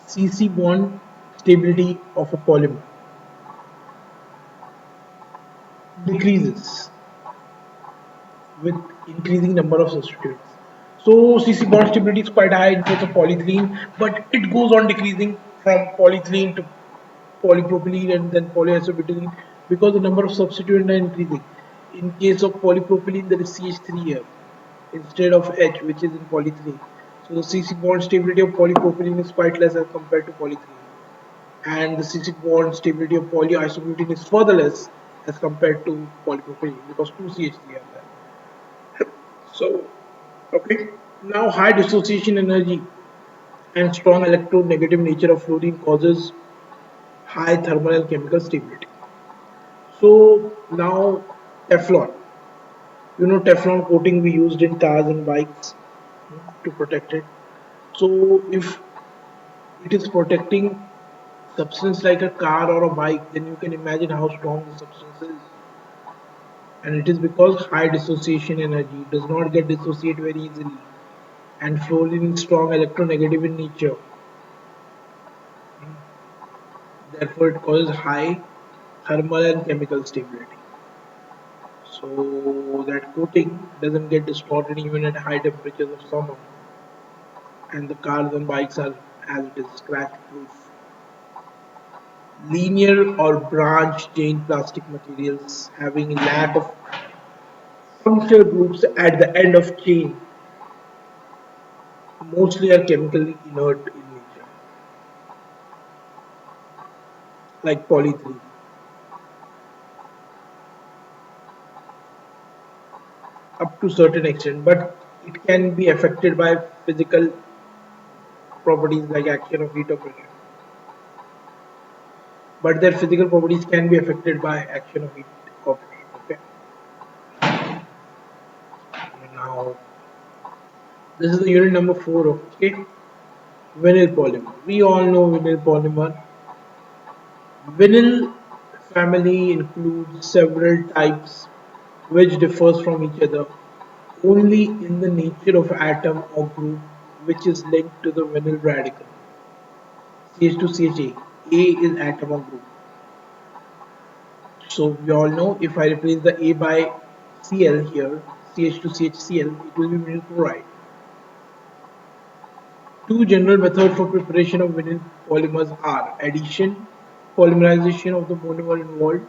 CC bond stability of a polymer decreases with increasing number of substituents. So CC bond stability is quite high in case of polyethylene, but it goes on decreasing from polyethylene to polypropylene and then polyisobutylene because the number of substituents are increasing. In case of polypropylene, there is CH3 here instead of H, which is in polyethylene. So the CC bond stability of polypropylene is quite less as compared to polyethylene, and the CC bond stability of polyisobutylene is further less as compared to polypropylene because two CH3 are there. So, okay, now high dissociation energy and strong electronegative nature of fluorine causes high thermal and chemical stability. So now Teflon, Teflon coating we used in cars and bikes to protect it. So if it is protecting substance like a car or a bike, then you can imagine how strong the substance is. And it is because high dissociation energy does not get dissociate very easily, and fluorine is strong electronegative in nature. Therefore, it causes high thermal and chemical stability. So that coating doesn't get distorted even at high temperatures of summer, and the cars and bikes are, as it is, scratch proof. Linear or branch chain plastic materials having lack of functional groups at the end of chain mostly are chemically inert in nature, like polyethylene. Up to certain extent, but it can be affected by physical properties like action of heat or pressure. But their physical properties can be affected by action of heat or pressure. Okay. Now this is the unit number 4. Okay. Vinyl polymer. We all know vinyl polymer. Vinyl family includes several types which differs from each other only in the nature of atom or group which is linked to the vinyl radical. CH2CHA. A is atom or group. So we all know if I replace the A by Cl here, CH2CHCl, it will be vinyl chloride. Two general methods for preparation of vinyl polymers are addition, polymerization of the monomer involved.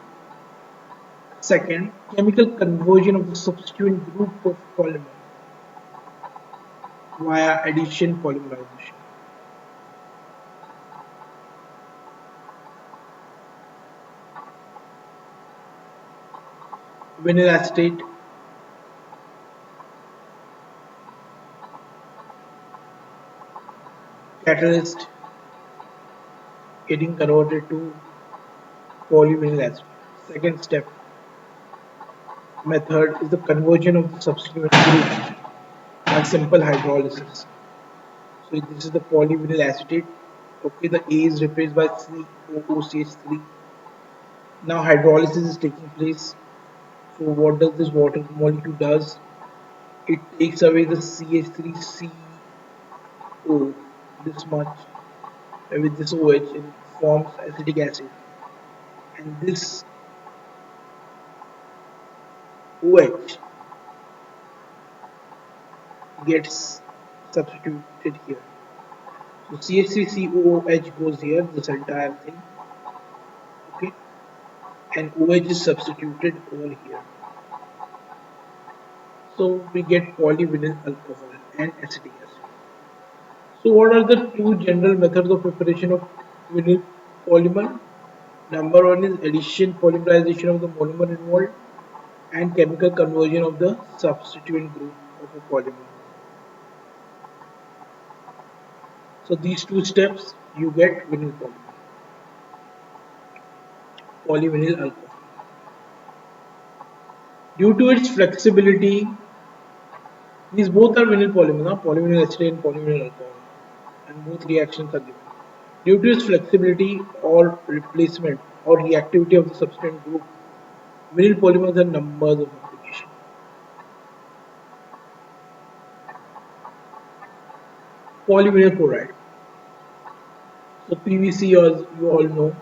Second, chemical conversion of the substituent group of polymer via addition polymerization. Vinyl acetate, catalyst getting converted to polyvinyl acetate. Second step method is the conversion of the substituent group by simple hydrolysis. So this is the polyvinyl acetate. Okay, the A is replaced by COOCH3. Now hydrolysis is taking place. So what does this water molecule does? It takes away the CH3CO this much with this OH and forms acetic acid. And this OH gets substituted here. So CH3COOH goes here, this entire thing. Okay, and OH is substituted over here. So we get polyvinyl alcohol and acetic acid. So what are the two general methods of preparation of vinyl polymer? Number one is addition polymerization of the monomer involved and chemical conversion of the substituent group of a polymer. So these two steps you get vinyl polymer, polyvinyl alcohol. Due to its flexibility, these both are vinyl polymers, polyvinyl acetate and polyvinyl alcohol, and both reactions are given. Due to its flexibility or replacement or reactivity of the substrate group, vinyl polymers have numbers of applications. Polyvinyl chloride. So PVC, as you all know,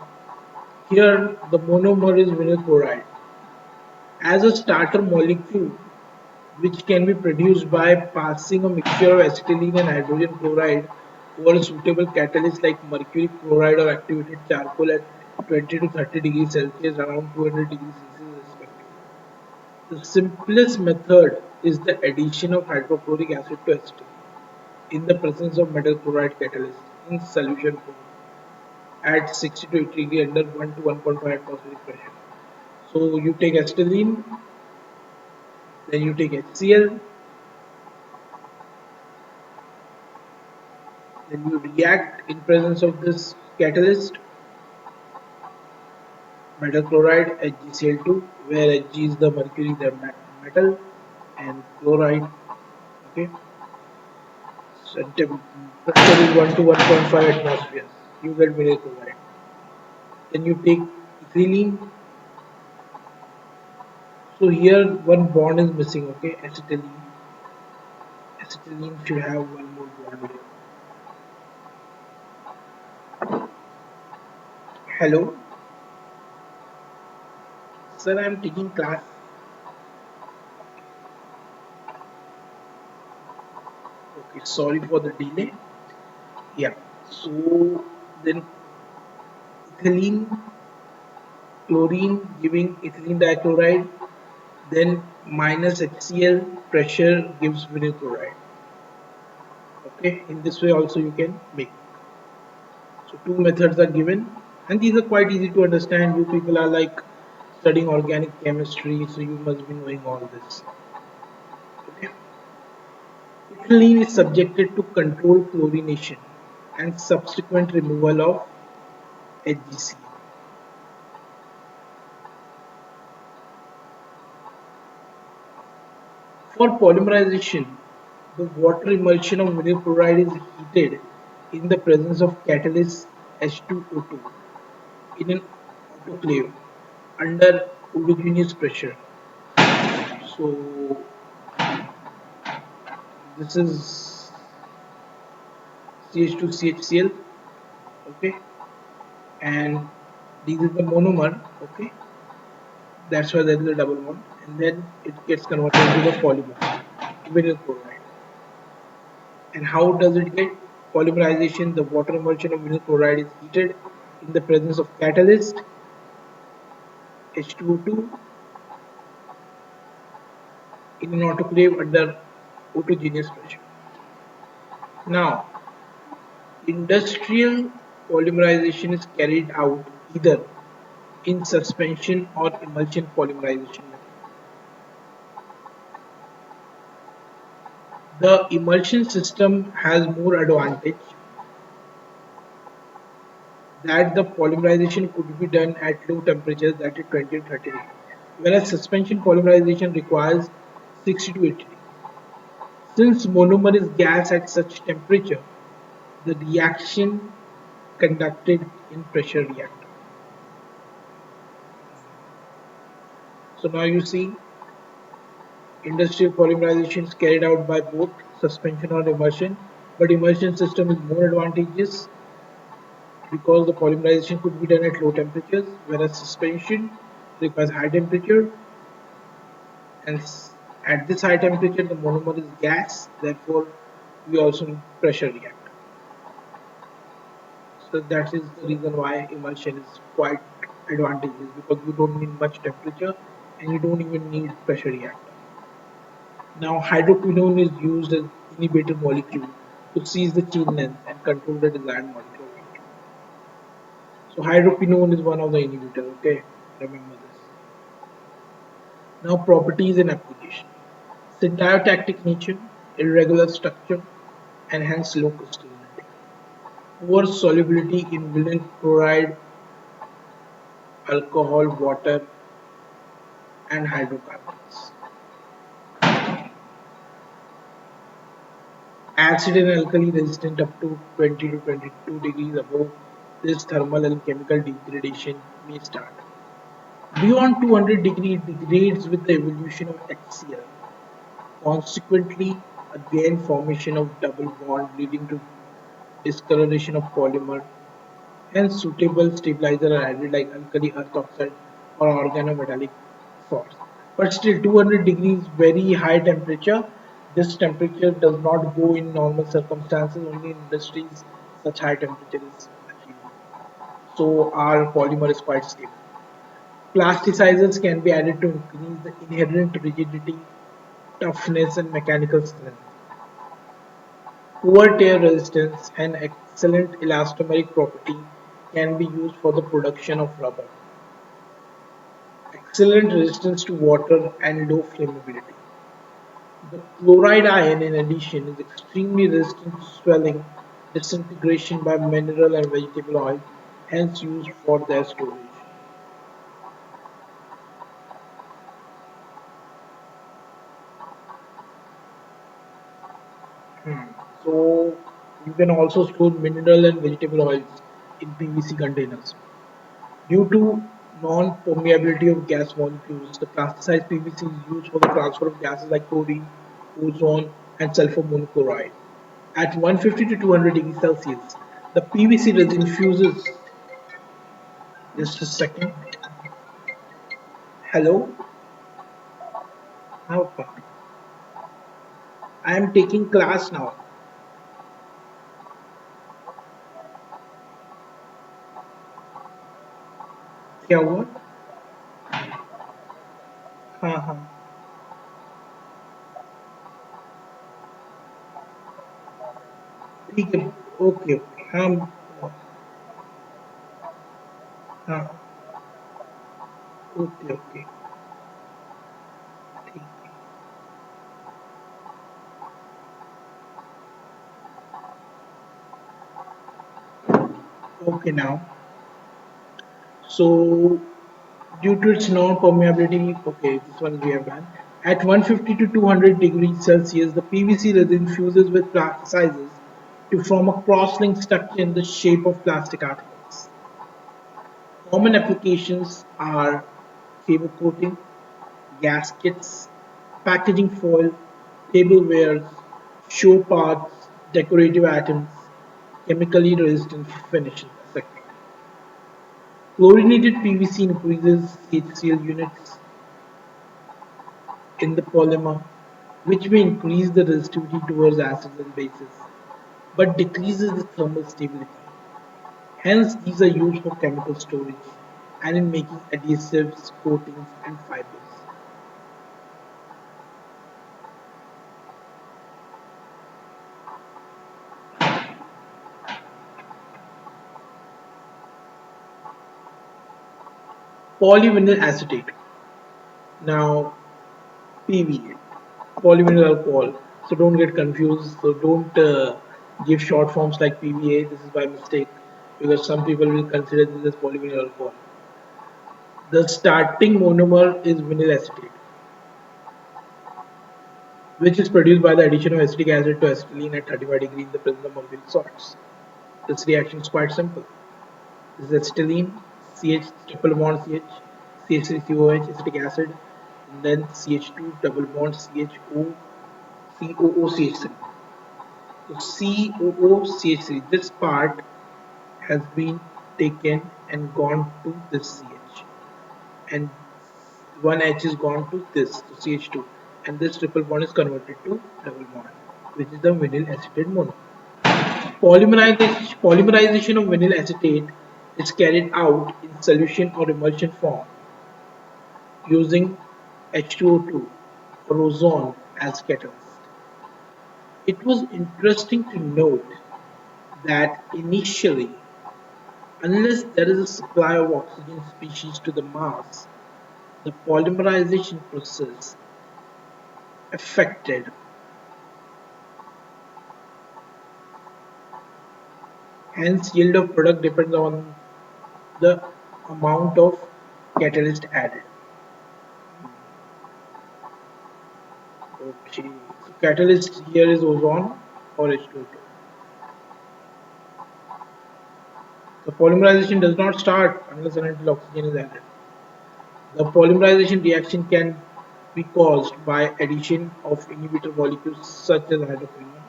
here the monomer is vinyl chloride. As a starter molecule, which can be produced by passing a mixture of acetylene and hydrogen chloride over a suitable catalyst like mercury chloride or activated charcoal at 20 to 30 degrees Celsius, around 200 degrees Celsius respectively. The simplest method is the addition of hydrochloric acid to acetylene in the presence of metal chloride catalyst in solution form at 60 to 80 degree under 1 to 1.5 atmospheric pressure. So you take acetylene, then you take HCl, then you react in presence of this catalyst, metal chloride HgCl2, where Hg is the mercury, the metal, and chloride. Okay, so pressure is 1 to 1.5 atmospheres. You get metal chloride. Then you take ethylene. So here one bond is missing. Okay, acetylene should have one more bond here. Hello, sir, I am taking class. Okay, sorry for the delay. Yeah. So then ethylene, chlorine giving ethylene dichloride, then minus HCl pressure gives vinyl chloride. Okay, in this way also you can make. So two methods are given, and these are quite easy to understand. You people are like studying organic chemistry, so you must be knowing all this. Okay. Ethylene is subjected to controlled chlorination and subsequent removal of HgC. For polymerization, the water emulsion of vinyl chloride is heated in the presence of catalyst H2O2 in an autoclave under homogeneous pressure. So this is CH2CHCl, okay, and this is the monomer, okay. That's why there is a double bond, and then it gets converted into the polymer, vinyl chloride. And how does it get polymerization? The water emulsion of vinyl chloride is heated in the presence of catalyst H2O2 in an autoclave under autogenous pressure. Now, industrial polymerization is carried out either in suspension or emulsion polymerization method. The emulsion system has more advantage that the polymerization could be done at low temperatures, that is 20 to 30 degrees, whereas suspension polymerization requires 60 to 80 degrees. Since monomer is gas at such temperature, the reaction conducted in pressure reactor. So now you see industrial polymerization is carried out by both suspension or immersion, but immersion system is more advantageous because the polymerization could be done at low temperatures, whereas suspension requires high temperature, and at this high temperature the monomer is gas, therefore we also need pressure reactor. So that is the reason why emulsion is quite advantageous, because you don't need much temperature and you don't even need pressure reactor. Now hydroquinone is used as inhibitor molecule to seize the chain length and control the desired molecular weight. So hydroquinone is one of the inhibitor, okay? Remember this. Now properties and application. Syntactic nature, irregular structure, and hence low crystallinity. Poor solubility in vinyl chloride, alcohol, water, and hydrocarbons. Acid and alkali resistant up to 20 to 22 degrees above this thermal and chemical degradation may start. Beyond 200 degrees it degrades with the evolution of HCl. Consequently, again formation of double bond leading to discoloration of polymer Hence, suitable stabilizers are added like alkali earth oxide or organometallic salts. But still, 200 degrees, very high temperature. This temperature does not go in normal circumstances. Only in industries, such high temperature is achieved. So our polymer is quite stable. Plasticizers can be added to increase the inherent rigidity, toughness, and mechanical strength. Poor tear resistance and excellent elastomeric property can be used for the production of rubber. Excellent resistance to water and low flammability. The chloride ion, in addition, is extremely resistant to swelling, disintegration by mineral and vegetable oil, hence used for their storage. So you can also store mineral and vegetable oils in PVC containers. Due to non-permeability of gas molecules, the plasticized PVC is used for the transfer of gases like chlorine, ozone, and sulfur monochloride. At 150 to 200 degrees Celsius, the PVC resin fuses. Just a second. Hello. How come? I am taking class now. क्या हुआ? हाँ हाँ. ठीक है. Okay okay. हाँ हाँ. Okay okay. ठीक है. Okay now. So due to its non-permeability, okay, this one we have done. At 150 to 200 degrees Celsius, the PVC resin fuses with plasticizers to form a cross-linked structure in the shape of plastic articles. Common applications are favor coating, gaskets, packaging foil, tablewares, show parts, decorative items, chemically resistant finishes, etc. Chlorinated PVC increases HCl units in the polymer, which may increase the resistivity towards acids and bases, but decreases the thermal stability. Hence, these are used for chemical storage and in making adhesives, coatings, and fibers. Polyvinyl acetate. Now, PVA, polyvinyl alcohol. So don't get confused. So don't give short forms like PVA. This is by mistake because some people will consider this as polyvinyl alcohol. The starting monomer is vinyl acetate, which is produced by the addition of acetic acid to acetylene at 35 degrees in the presence of mercury salts. This reaction is quite simple. This is acetylene, CH triple bond CH, CH3COH, acetic acid, and then CH2 double bond CHO, COOCH3. So COOCH3, this part has been taken and gone to this CH, and one H is gone to this, to CH2, and this triple bond is converted to double bond, which is the vinyl acetate monomer. Polymerization of vinyl acetate is carried out in solution or emulsion form using H2O2 or ozone as catalyst. It was interesting to note that initially, unless there is a supply of oxygen species to the mass, the polymerization process affected. Hence, yield of product depends on the amount of catalyst added. Okay, so catalyst here is ozone or H2O2. The polymerization does not start unless and until oxygen is added. The polymerization reaction can be caused by addition of inhibitor molecules such as hydroquinone.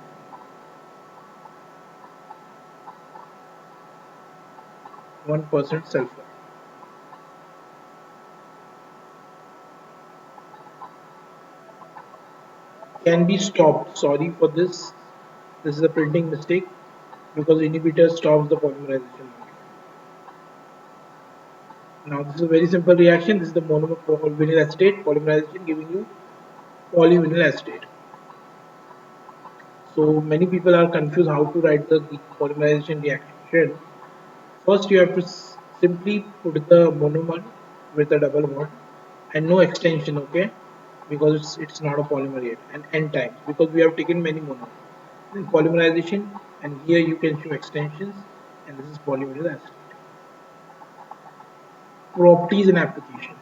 1% sulfur. Can be stopped. Sorry for this. This is a printing mistake because inhibitor stops the polymerization. Now this is a very simple reaction. This is the monomer vinyl acetate polymerization giving you polyvinyl acetate. So many people are confused how to write the polymerization reaction. First, you have to simply put the monomer with a double bond and no extension, okay? Because it's not a polymer yet, and n times because we have taken many monomers. Then polymerization, and here you can show extensions, and this is polyvinyl acetate. Properties and application.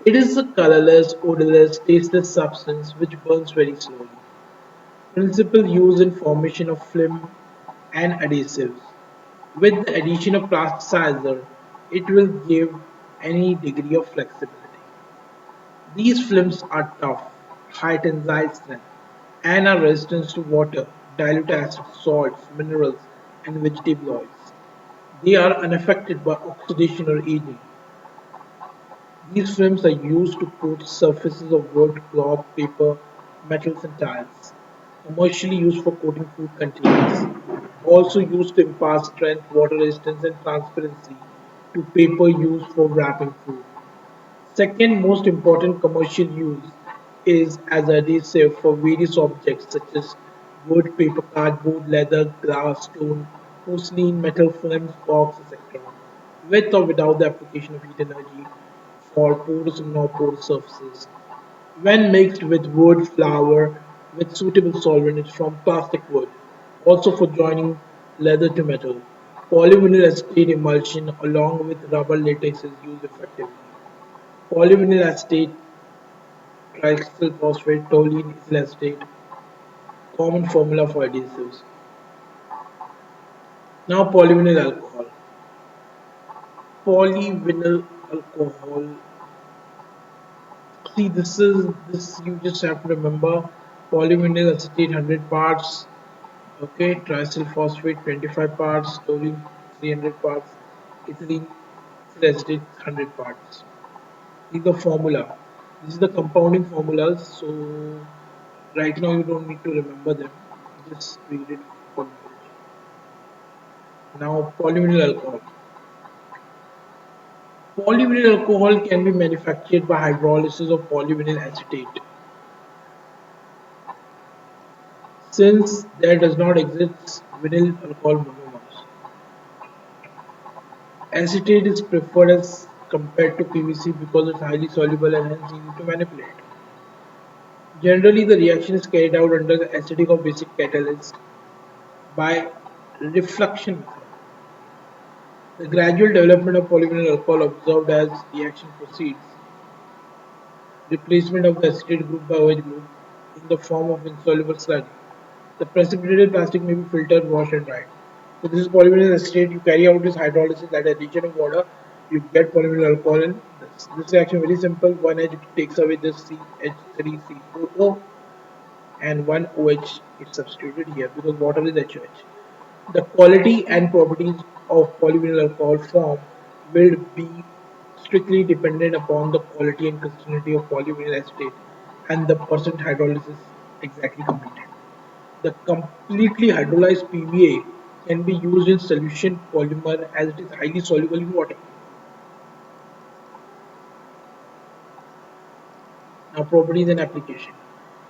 It is a colorless, odorless, tasteless substance which burns very slowly. Principal use in formation of film and adhesives. With the addition of plasticizer, it will give any degree of flexibility. These films are tough, high tensile strength, and are resistant to water, dilute acids, salts, minerals, and vegetable oils. They are unaffected by oxidation or aging. These films are used to coat surfaces of wood, cloth, paper, metals, and tiles. Commercially used for coating food containers. Also used to impart strength, water resistance, and transparency to paper used for wrapping food. Second most important commercial use is as adhesive for various objects such as wood, paper, cardboard, leather, glass, stone, porcelain, metal films, box, etc. With or without the application of heat energy for porous and non-porous surfaces. When mixed with wood flour with suitable solvent from plastic wood, also for joining leather to metal. Polyvinyl acetate emulsion along with rubber latex is used effectively. Polyvinyl acetate, tricycle phosphate, toluene ethyl acetate, common formula for adhesives. Now polyvinyl alcohol. Polyvinyl alcohol. See, this you just have to remember. Polyvinyl acetate 100 parts. Okay, tricycle phosphate 25 parts, toluene 300 parts, ethylene ethyl acetate 100 parts. These are formula. This is the compounding formulas. So right now you don't need to remember them. Just read it for knowledge. Now polyvinyl alcohol. Polyvinyl alcohol can be manufactured by hydrolysis of polyvinyl acetate. Since there does not exist vinyl alcohol monomers, acetate is preferred as compared to PVC because it's highly soluble and hence easy to manipulate. Generally, the reaction is carried out under the acidic or basic catalyst by refluxion method. The gradual development of polyvinyl alcohol observed as reaction proceeds, replacement of the acetate group by OH group in the form of insoluble sludge. The precipitated plastic may be filtered, washed, and dried. So this is polyvinyl acetate. You carry out this hydrolysis at addition of water, you get polyvinyl alcohol in this. This reaction is very simple. One H takes away this CH3COO and one OH is substituted here because water is HOH. The quality and properties of polyvinyl alcohol form will be strictly dependent upon the quality and consistency of polyvinyl acetate and the percent hydrolysis exactly completed. The completely hydrolyzed PVA can be used in solution polymer as it is highly soluble in water. Now properties and application.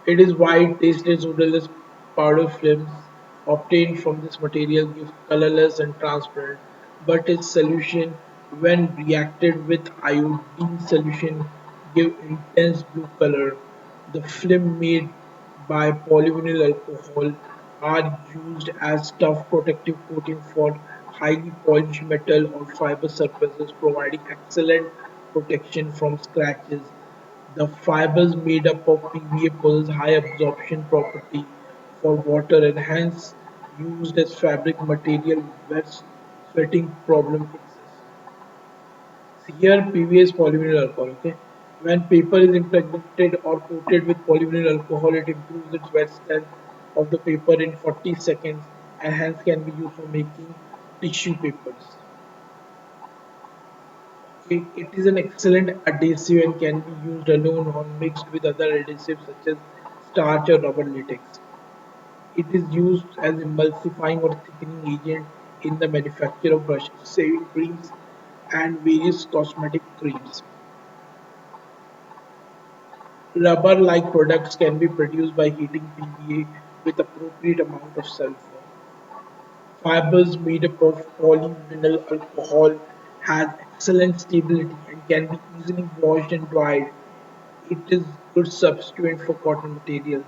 It is white, tasteless, odorless powder films obtained from this material give colorless and transparent, but its solution when reacted with iodine solution give intense blue color. The film made by polyvinyl alcohol are used as tough protective coating for highly polished metal or fiber surfaces, providing excellent protection from scratches. The fibers made up of PVA possess high absorption property for water and hence used as fabric material where sweating problem exists. So here PVA is polyvinyl alcohol. Okay, when paper is impregnated or coated with polyvinyl alcohol, it improves its wet strength of the paper in 40 seconds and hence can be used for making tissue papers. It is an excellent adhesive and can be used alone or mixed with other adhesives such as starch or rubber latex. It is used as emulsifying or thickening agent in the manufacture of brush saving creams and various cosmetic creams. Rubber-like products can be produced by heating PVA with appropriate amount of sulfur. Fibers made up of polyvinyl alcohol has excellent stability and can be easily washed and dried. It is good substitute for cotton material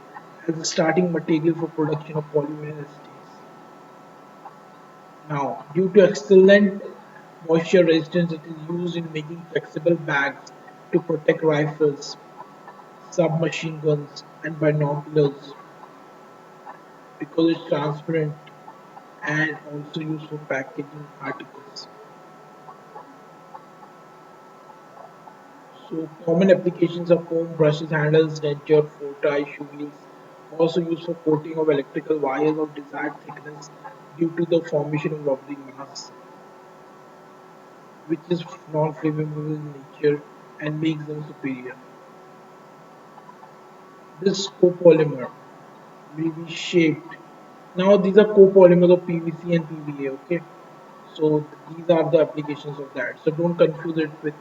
as a starting material for production of polyvinyl esters. Now, due to excellent moisture resistance, it is used in making flexible bags to protect rifles, submachine guns, and binoculars because it's transparent and also used for packaging articles. So, common applications of comb, brushes, handles, denture, forti, shoe wheels, also used for coating of electrical wires of desired thickness due to the formation of rubbery mass, which is non-flammable in nature and makes them superior. This copolymer will be shaped. Now these are copolymers of PVC and PVA. Okay, so these are the applications of that. So don't confuse it with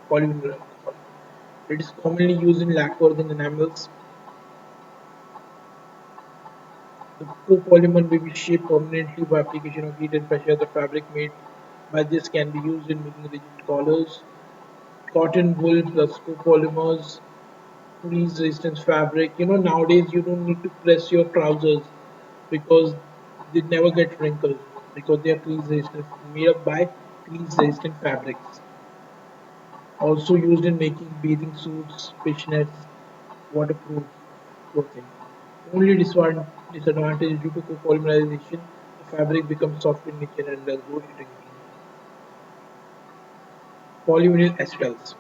polymer alcohol. It is commonly used in lacquers and enamels. The copolymer may be shaped permanently by application of heat and pressure. The fabric made by this can be used in making rigid collars. Cotton wool plus copolymers, crease resistance fabric. Nowadays you don't need to press your trousers because they never get wrinkled because they are crease resistant, made up by crease resistant fabrics. Also used in making bathing suits, fishnets, waterproof clothing. Only disadvantage is due to copolymerization, the fabric becomes soft in nature and undergoes shrinking. Polyvinyl acetals.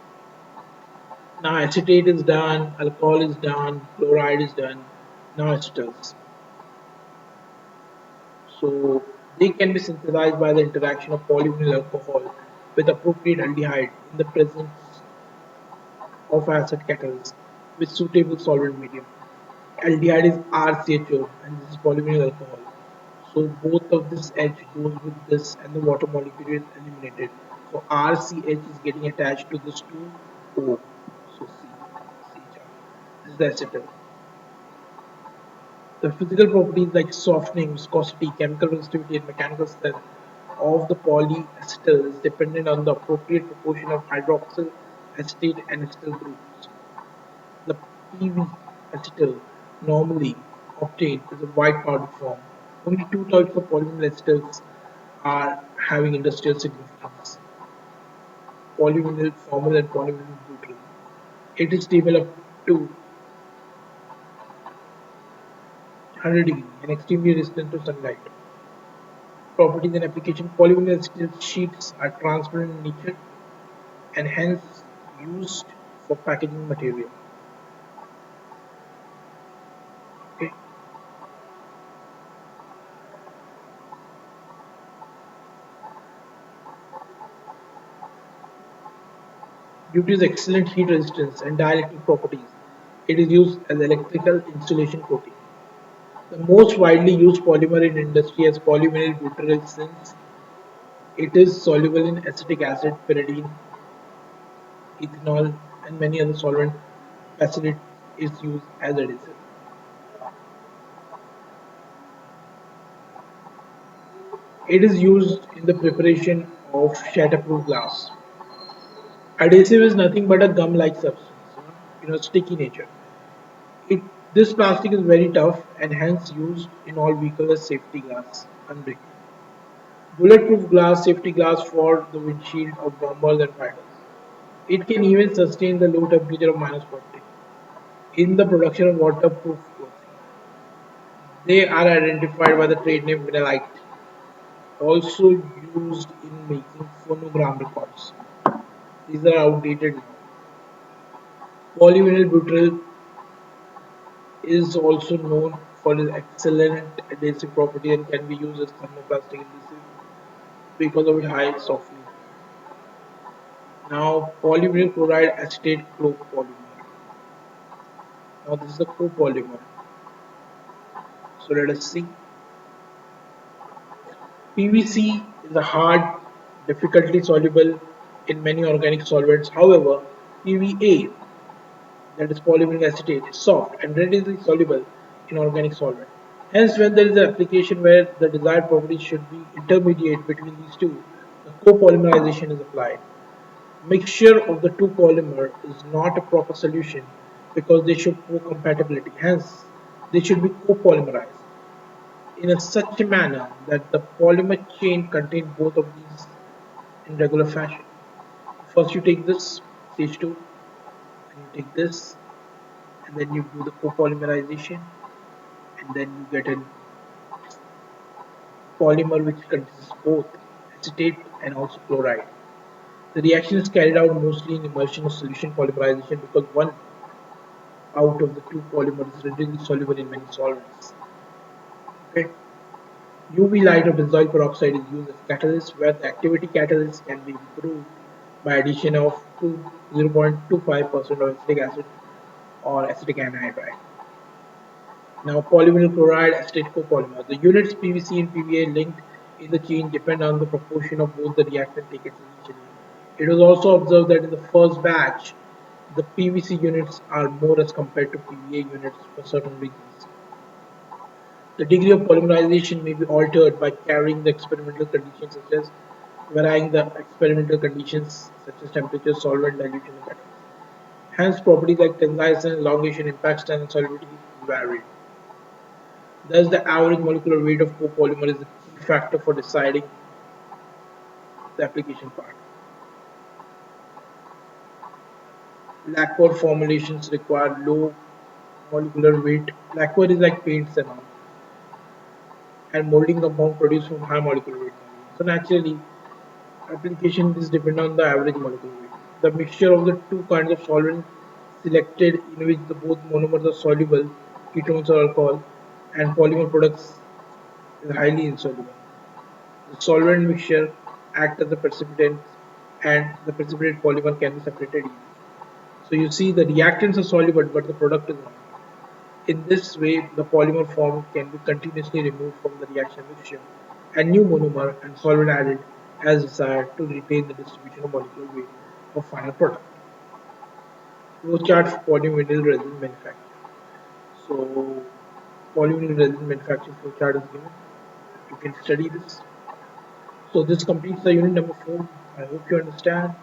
Now acetate is done, alcohol is done, chloride is done. Now acetals. So they can be synthesized by the interaction of polyvinyl alcohol with appropriate aldehyde in the presence of acid catalyst with suitable solvent medium. Aldehyde is RCHO and this is polyvinyl alcohol. So both of this H goes with this and the water molecule is eliminated. So RCH is getting attached to this 2O. So CHR. This is the acetyl. The physical properties like softening, viscosity, chemical resistivity, and mechanical strength of the polyacetal is dependent on the appropriate proportion of hydroxyl acetate and acetyl groups. The PV acetal normally obtained is a white powder form. Only two types of polyvinyl acetals are having industrial significance: polyvinyl formal and polyvinyl butyl. It is stable up to 100 degrees and extremely resistant to sunlight. Properties and application: polyvinyl acetate sheets are transparent in nature and hence used for packaging material. Okay. Due to its excellent heat resistance and dielectric properties, it is used as electrical insulation coating. The most widely used polymer in industry is polyvinyl butyryl since it is soluble in acetic acid, pyridine, ethanol, and many other solvent. Facility is used as adhesive. It is used in the preparation of shatterproof glass. Adhesive is nothing but a gum-like substance, sticky nature. It This plastic is very tough and hence used in all vehicles as safety glass, unbreakable. Bulletproof glass, safety glass for the windshield of bombers and fighters. It can even sustain the low temperature of -40 in the production of waterproof clothing. They are identified by the trade name Vinylite, also used in making phonogram records. These are outdated now. Polyvinyl butyl is also known for its excellent adhesive property and can be used as thermoplastic adhesive because of its high softening. Now polyvinyl chloride acetate copolymer. Now this is the copolymer. So let us see. PVC is a hard, difficultly soluble in many organic solvents. However, PVA, that is polyvinyl acetate, is soft and readily soluble in organic solvent. Hence, when there is an application where the desired properties should be intermediate between these two, the copolymerization is applied. Mixture of the two polymer is not a proper solution because they show poor compatibility. Hence, they should be copolymerized in such a manner that the polymer chain contains both of these in regular fashion. First you take this CH2 and you take this and then you do the copolymerization and then you get a polymer which contains both acetate and also chloride. The reaction is carried out mostly in immersion or solution polymerization because one out of the two polymers is readily soluble in many solvents. Okay. UV light or benzoyl peroxide is used as catalyst where the activity catalyst can be improved by addition of 0.25% of acetic acid or acetic anhydride. Now polyvinyl chloride acetate copolymer. The units PVC and PVA linked in the chain depend on the proportion of both the reactant taken initially. It was also observed that in the first batch, the PVC units are more as compared to PVA units for certain reasons. The degree of polymerization may be altered by carrying the experimental conditions such as varying the experimental conditions such as temperature, solvent, dilution, and catalyst. Hence, properties like tensile strength, elongation, impact strength, and solubility vary. Thus, the average molecular weight of copolymer is a key factor for deciding the application part. Lacquer formulations require low molecular weight. Lacquer is like paints and molding compound produced from high molecular weight. So naturally, application is dependent on the average molecular weight. The mixture of the two kinds of solvent selected in which the both monomers are soluble, ketones or alcohol, and polymer products is highly insoluble. The solvent mixture act as a precipitant and the precipitate polymer can be separated easily. So you see the reactants are soluble but the product is not. In this way, the polymer formed can be continuously removed from the reaction mixture and new monomer and solvent added as desired to retain the distribution of molecular weight of final product. Flowchart for polyvinyl resin manufacture. So, polyvinyl resin manufacturing flowchart is given. You can study this. So, this completes the unit number 4. I hope you understand.